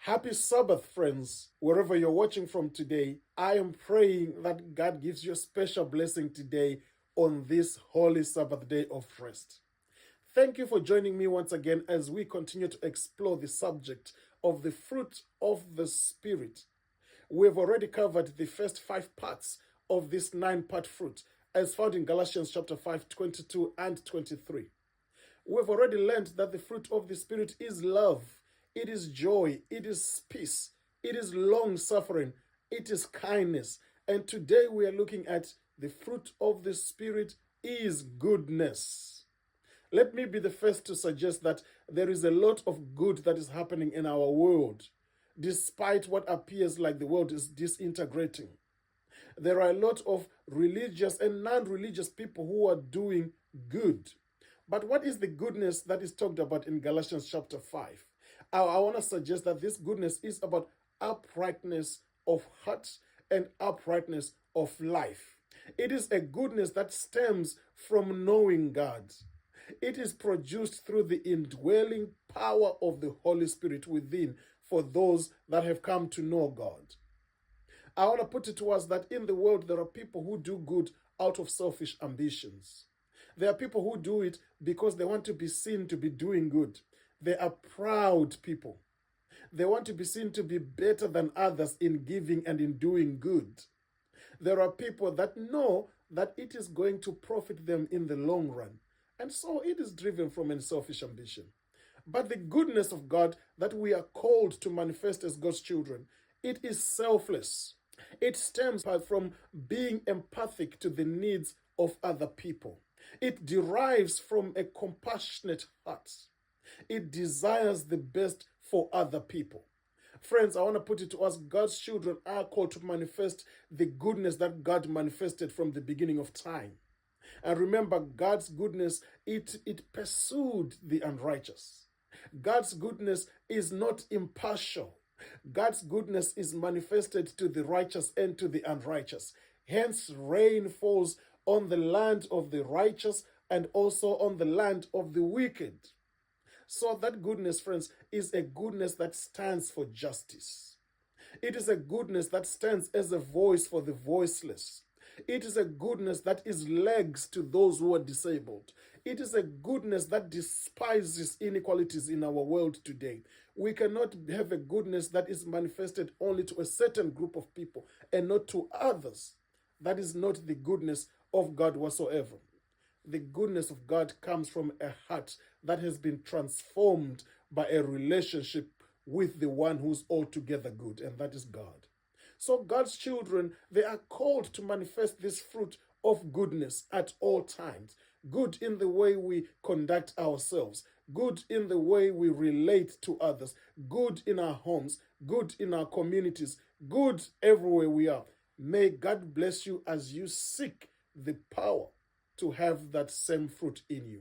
Happy Sabbath, friends. Wherever you're watching from today, I am praying that God gives you a special blessing today on this holy Sabbath day of rest. Thank you for joining me once again as we continue to explore the subject of the fruit of the Spirit. We've already covered the first 5 parts of this 9-part fruit, as found in Galatians chapter 5, 22 and 23. We've already learned that the fruit of the Spirit is love, it is joy, it is peace, it is long suffering, it is kindness. And today we are looking at the fruit of the Spirit is goodness. Let me be the first to suggest that there is a lot of good that is happening in our world, despite what appears like the world is disintegrating. There are a lot of religious and non-religious people who are doing good. But what is the goodness that is talked about in Galatians chapter 5? I want to suggest that this goodness is about uprightness of heart and uprightness of life. It is a goodness that stems from knowing God. It is produced through the indwelling power of the Holy Spirit within for those that have come to know God. I want to put it to us that in the world there are people who do good out of selfish ambitions. There are people who do it because they want to be seen to be doing good. They are proud people. They want to be seen to be better than others in giving and in doing good. There are people that know that it is going to profit them in the long run. And so it is driven from a selfish ambition. But the goodness of God that we are called to manifest as God's children, it is selfless. It stems from being empathic to the needs of other people. It derives from a compassionate heart. It desires the best for other people. Friends, I want to put it to us, God's children are called to manifest the goodness that God manifested from the beginning of time. And remember, God's goodness, it pursued the unrighteous. God's goodness is not impartial. God's goodness is manifested to the righteous and to the unrighteous. Hence, rain falls on the land of the righteous and also on the land of the wicked. So that goodness, friends, is a goodness that stands for justice. It is a goodness that stands as a voice for the voiceless. It is a goodness that is legs to those who are disabled. It is a goodness that despises inequalities in our world today. We cannot have a goodness that is manifested only to a certain group of people and not to others. That is not the goodness of God whatsoever. The goodness of God comes from a heart that has been transformed by a relationship with the one who's altogether good, and that is God. So God's children, they are called to manifest this fruit of goodness at all times. Good in the way we conduct ourselves, good in the way we relate to others, good in our homes, good in our communities, good everywhere we are. May God bless you as you seek the power to have that same fruit in you.